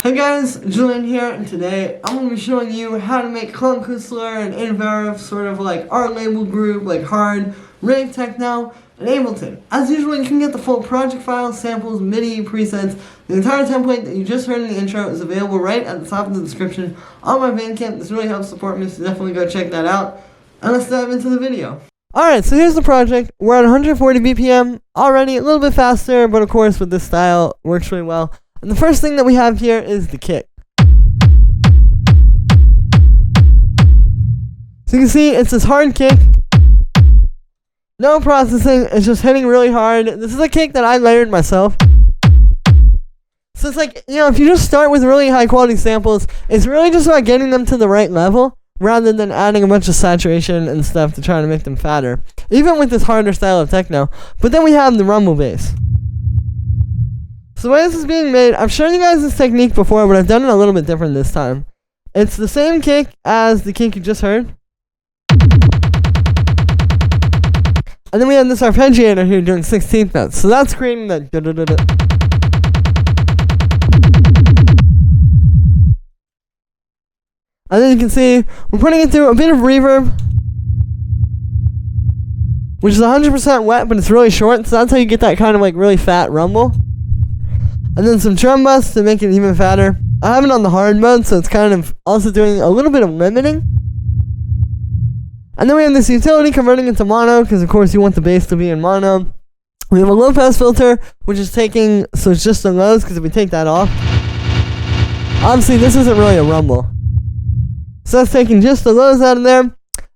Hey guys, Julian here, and today I'm going to be showing you how to make Klangkuenstler and Verruf, sort of like our label group, like hard, Rave Techno, and Ableton. As usual, you can get the full project file, samples, MIDI, presets. The entire template that you just heard in the intro is available right at the top of the description on my Bandcamp. This really helps support me, so definitely go check that out. And let's dive into the video. Alright, so here's the project. We're at 140 BPM, already a little bit faster, but of course with this style, works really well. And the first thing that we have here is the kick. So you can see it's this hard kick. No processing, it's just hitting really hard. This is a kick that I layered myself. So it's like, you know, if you just start with really high quality samples, it's really just about getting them to the right level rather than adding a bunch of saturation and stuff to try to make them fatter. Even with this harder style of techno. But then we have the rumble bass. So the way this is being made, I've shown you guys this technique before, but I've done it a little bit different this time. It's the same kick as the kick you just heard. And then we have this arpeggiator here doing 16th notes. So that's creating that da-da-da-da. And then you can see, we're putting it through a bit of reverb, which is 100% wet, but it's really short, so that's how you get that kind of like really fat rumble. And then some drum bus to make it even fatter. I have it on the hard mode, so it's kind of also doing a little bit of limiting. And then we have this utility converting into mono, because of course you want the bass to be in mono. We have a low pass filter, which is taking, so it's just the lows, because if we take that off, obviously this isn't really a rumble. So that's taking just the lows out of there.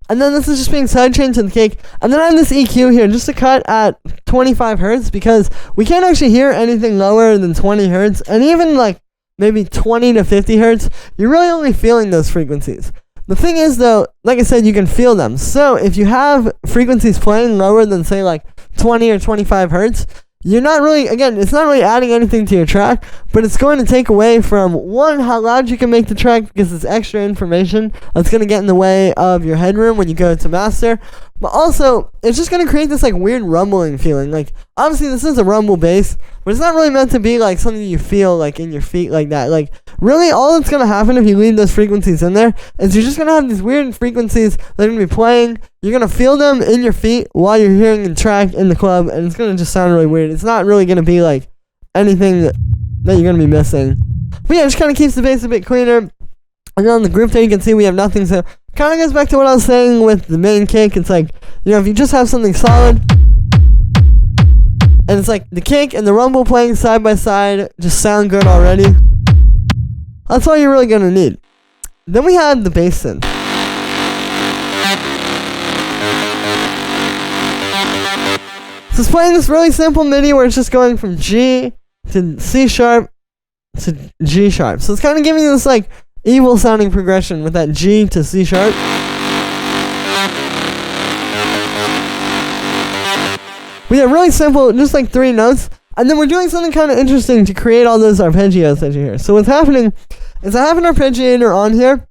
And then this is just being sidechained to the kick. And then I have this EQ here just to cut at 25 hertz because we can't actually hear anything lower than 20 hertz. And even like maybe 20 to 50 hertz, you're really only feeling those frequencies. The thing is though, like I said, you can feel them. So if you have frequencies playing lower than say like 20 or 25 hertz, you're not really, again, it's not really adding anything to your track, but it's going to take away from, one, how loud you can make the track because it's extra information that's going to get in the way of your headroom when you go to master, but also, it's just going to create this like weird rumbling feeling. Like, obviously this is a rumble bass, but it's not really meant to be like something you feel like in your feet like that. Like, really all that's going to happen if you leave those frequencies in there is you're just going to have these weird frequencies that are going to be playing. You're going to feel them in your feet while you're hearing the track in the club, and it's going to just sound really weird. It's not really going to be like anything that you're going to be missing. But yeah, it just kind of keeps the bass a bit cleaner. And then on the group there you can see we have nothing, so kind of goes back to what I was saying with the main kick. It's like, you know, if you just have something solid, and it's like the kick and the rumble playing side by side just sound good already, that's all you're really going to need. Then we have the bass synth. So it's playing this really simple MIDI where it's just going from G to C sharp to G sharp. So it's kind of giving you this like evil sounding progression with that G to C sharp. We have really simple, just like 3 notes. And then we're doing something kind of interesting to create all those arpeggios that you hear. So what's happening is I have an arpeggiator on here,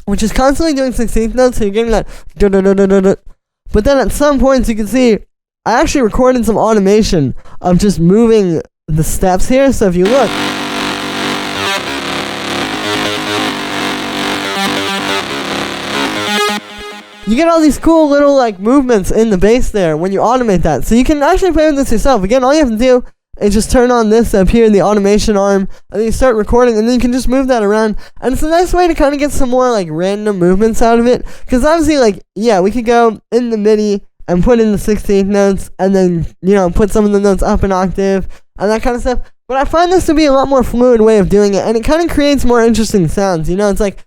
which is constantly doing 16th notes, so you're getting that da-da-da-da-da-da. But then at some points you can see I actually recorded some automation of just moving the steps here. So if you look, you get all these cool little like movements in the bass there when you automate that. So you can actually play with this yourself. Again, all you have to do is just turn on this up here, the automation arm, and then you start recording, and then you can just move that around. And it's a nice way to kind of get some more like random movements out of it. Because obviously, like, yeah, we could go in the MIDI and put in the 16th notes, and then, you know, put some of the notes up an octave, and that kind of stuff. But I find this to be a lot more fluid way of doing it, and it kind of creates more interesting sounds. You know, it's like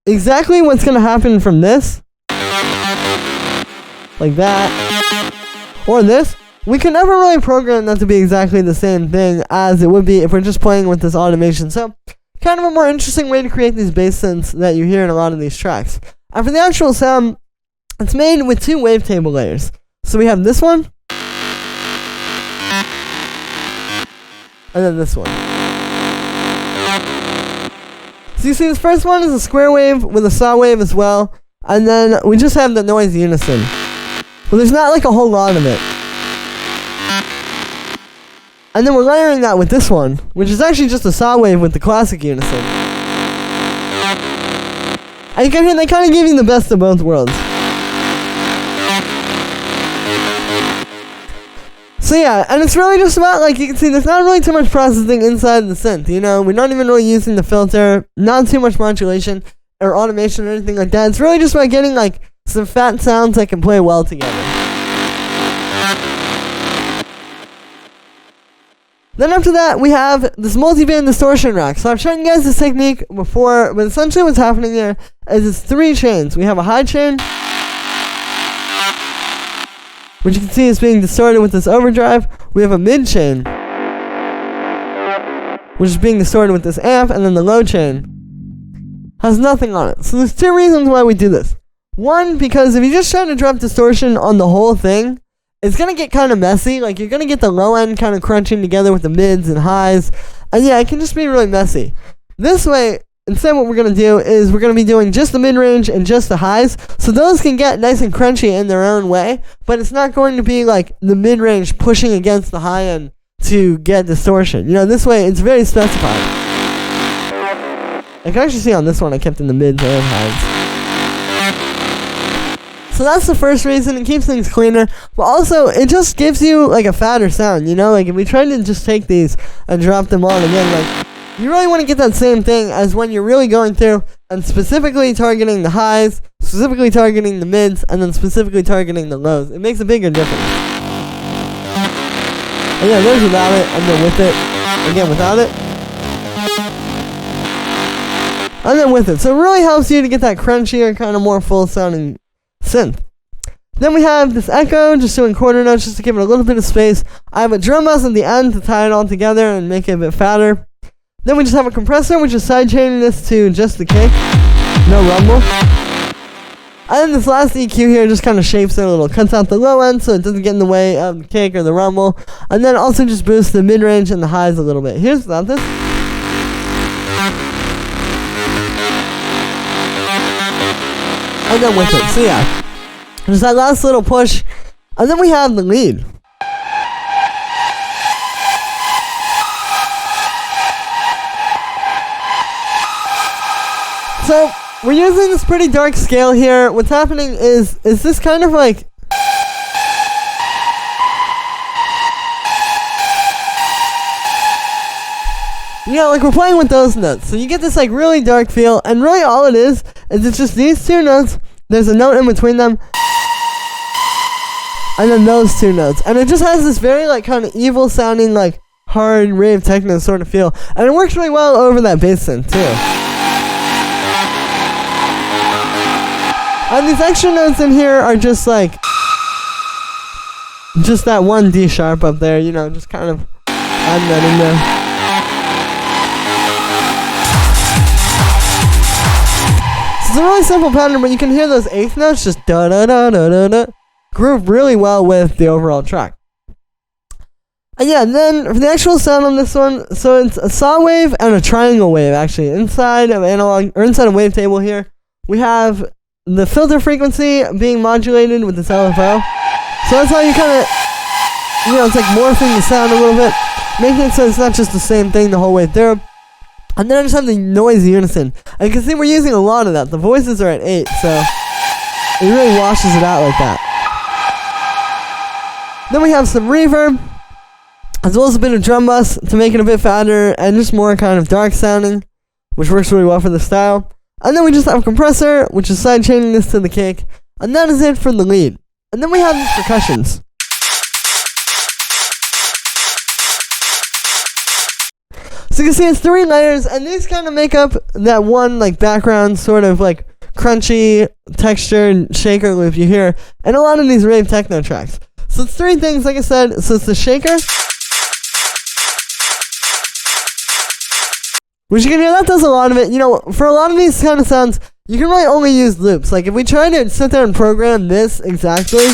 exactly what's going to happen from this, like that, or this. We can never really program that to be exactly the same thing as it would be if we're just playing with this automation. So, kind of a more interesting way to create these bass synths that you hear in a lot of these tracks. And for the actual sound, it's made with 2 wavetable layers. So we have this one, and then this one. So you see this first one is a square wave with a saw wave as well, and then we just have the noise unison. But there's not like a whole lot of it. And then we're layering that with this one, which is actually just a saw wave with the classic unison. And you can hear they kind of give you the best of both worlds. So yeah, and it's really just about, like, you can see there's not really too much processing inside the synth, you know? We're not even really using the filter, not too much modulation or automation or anything like that. It's really just about getting, like, some fat sounds that can play well together. Then after that, we have this multi-band distortion rack. So I've shown you guys this technique before, but essentially what's happening here is it's 3 chains. We have a high chain, which you can see is being distorted with this overdrive. We have a mid chain, which is being distorted with this amp, and then the low chain has nothing on it. So there's 2 reasons why we do this. One, because if you just try to drop distortion on the whole thing, it's going to get kind of messy. Like, you're going to get the low end kind of crunching together with the mids and highs. And yeah, it can just be really messy. This way, instead what we're going to do is we're going to be doing just the mid-range and just the highs. So those can get nice and crunchy in their own way. But it's not going to be like the mid-range pushing against the high end to get distortion. You know, this way it's very specified. I can actually see on this one I kept in the mids and highs. So that's the first reason. It keeps things cleaner, but also it just gives you like a fatter sound, you know? Like, if we try to just take these and drop them on again, like, you really want to get that same thing as when you're really going through and specifically targeting the highs, specifically targeting the mids, and then specifically targeting the lows. It makes a bigger difference. And yeah, there's without it, and then with it, again without it, and then with it. So it really helps you to get that crunchier, kind of more full sounding synth. Then we have this echo, just doing quarter notes just to give it a little bit of space. I have a drum bass at the end to tie it all together and make it a bit fatter. Then we just have a compressor, which is sidechaining this to just the kick, no rumble. And then this last EQ here just kind of shapes it a little, cuts out the low end so it doesn't get in the way of the kick or the rumble. And then also just boosts the mid-range and the highs a little bit. Here's without this. And then with it. So yeah, just that last little push. And then we have the lead. So we're using this pretty dark scale here. What's happening is this kind of like, you know, like we're playing with those notes. So you get this like really dark feel, and really all it is it's just these 2 notes. There's a note in between them, and then those 2 notes. And it just has this very like kind of evil sounding like hard rave techno sort of feel. And it works really well over that bass synth too. And these extra notes in here are just like, just that one D sharp up there, you know, just kind of adding that in there. So it's a really simple pattern, but you can hear those 8th notes just da da da da da da groove really well with the overall track. And yeah, then for the actual sound on this one, so it's a saw wave and a triangle wave actually. Inside of analog, or inside of wavetable here, we have the filter frequency being modulated with this LFO. So that's how you kind of, you know, it's like morphing the sound a little bit, making it so it's not just the same thing the whole way through. And then I just have the noise unison. And you can see we're using a lot of that. The voices are at 8, so it really washes it out like that. Then we have some reverb, as well as a bit of drum bus to make it a bit fatter and just more kind of dark sounding, which works really well for the style. And then we just have a compressor, which is sidechaining this to the kick. And that is it for the lead. And then we have these percussions. So you can see it's 3 layers, and these kind of make up that one like background sort of like crunchy textured shaker loop you hear in a lot of these rave techno tracks. So it's 3 things, like I said. So it's the shaker, which you can hear, that does a lot of it. You know, for a lot of these kind of sounds, you can really only use loops. Like, if we try to sit there and program this exactly,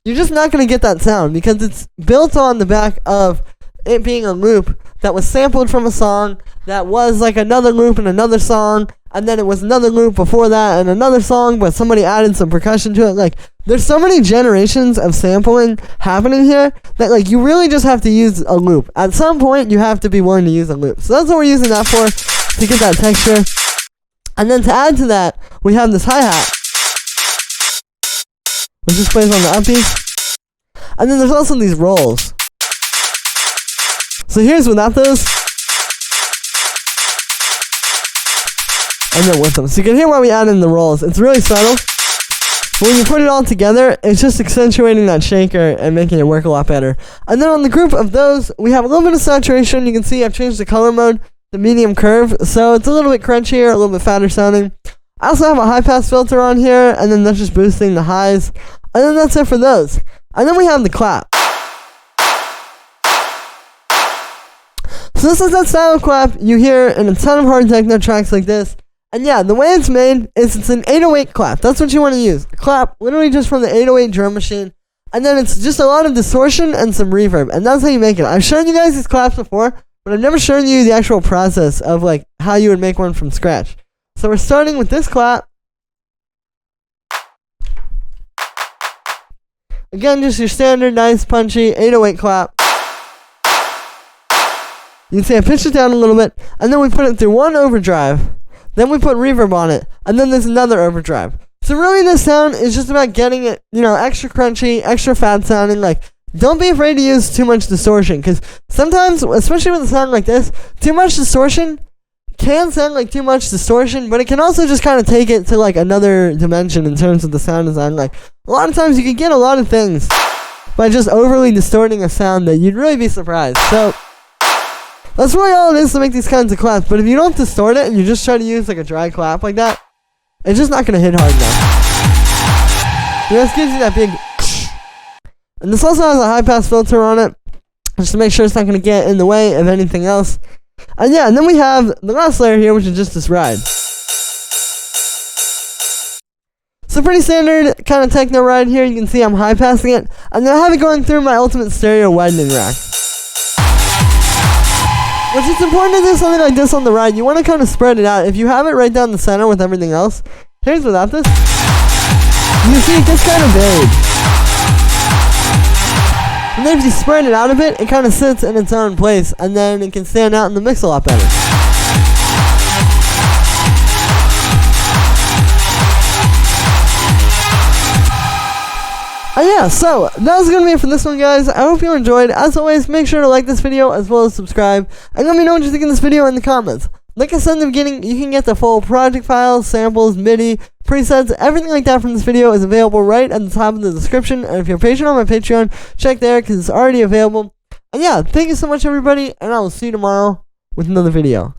you're just not going to get that sound, because it's built on the back of it being a loop that was sampled from a song that was like another loop in another song, and then it was another loop before that, and another song, but somebody added some percussion to it. Like, there's so many generations of sampling happening here that, like, you really just have to use a loop. At some point, you have to be willing to use a loop. So that's what we're using that for, to get that texture. And then to add to that, we have this hi-hat, which just plays on the upbeat. And then there's also these rolls. So here's without those, and then with them. So you can hear why we add in the rolls. It's really subtle, but when you put it all together, it's just accentuating that shaker and making it work a lot better. And then on the group of those, we have a little bit of saturation. You can see I've changed the color mode to medium curve, so it's a little bit crunchier, a little bit fatter sounding. I also have a high pass filter on here, and then that's just boosting the highs. And then that's it for those. And then we have the clap. So this is that style of clap you hear in a ton of hard techno tracks like this. And yeah, the way it's made is it's an 808 clap. That's what you want to use. A clap literally just from the 808 drum machine. And then it's just a lot of distortion and some reverb. And that's how you make it. I've shown you guys these claps before, but I've never shown you the actual process of like how you would make one from scratch. So we're starting with this clap. Again, just your standard, nice, punchy 808 clap. You can see I pitched it down a little bit, and then we put it through one overdrive. Then we put reverb on it, and then there's another overdrive. So really this sound is just about getting it, you know, extra crunchy, extra fat sounding. Like, don't be afraid to use too much distortion, because sometimes, especially with a sound like this, too much distortion can sound like too much distortion, but it can also just kind of take it to like another dimension in terms of the sound design. Like, a lot of times you can get a lot of things by just overly distorting a sound that you'd really be surprised. So that's really all it is to make these kinds of claps. But if you don't distort it and you just try to use like a dry clap like that, it's just not going to hit hard enough. This gives you that big. And this also has a high pass filter on it, just to make sure it's not going to get in the way of anything else. And yeah, and then we have the last layer here, which is just this ride. So pretty standard kind of techno ride here. You can see I'm high passing it, and then I have it going through my ultimate stereo widening rack. Which is important to do something like this on the ride. You want to kind of spread it out. If you have it right down the center with everything else, here's without this. You see it gets kind of vague. And then if you spread it out a bit, it kind of sits in its own place, and then it can stand out in the mix a lot better. Yeah, so that was going to be it for this one, guys. I hope you enjoyed. As always, make sure to like this video as well as subscribe, and let me know what you think of this video in the comments. Like I said in the beginning, you can get the full project files, samples, MIDI, presets, everything like that from this video is available right at the top of the description. And if you're a patron on my Patreon, check there because it's already available. And yeah, thank you so much, everybody, and I will see you tomorrow with another video.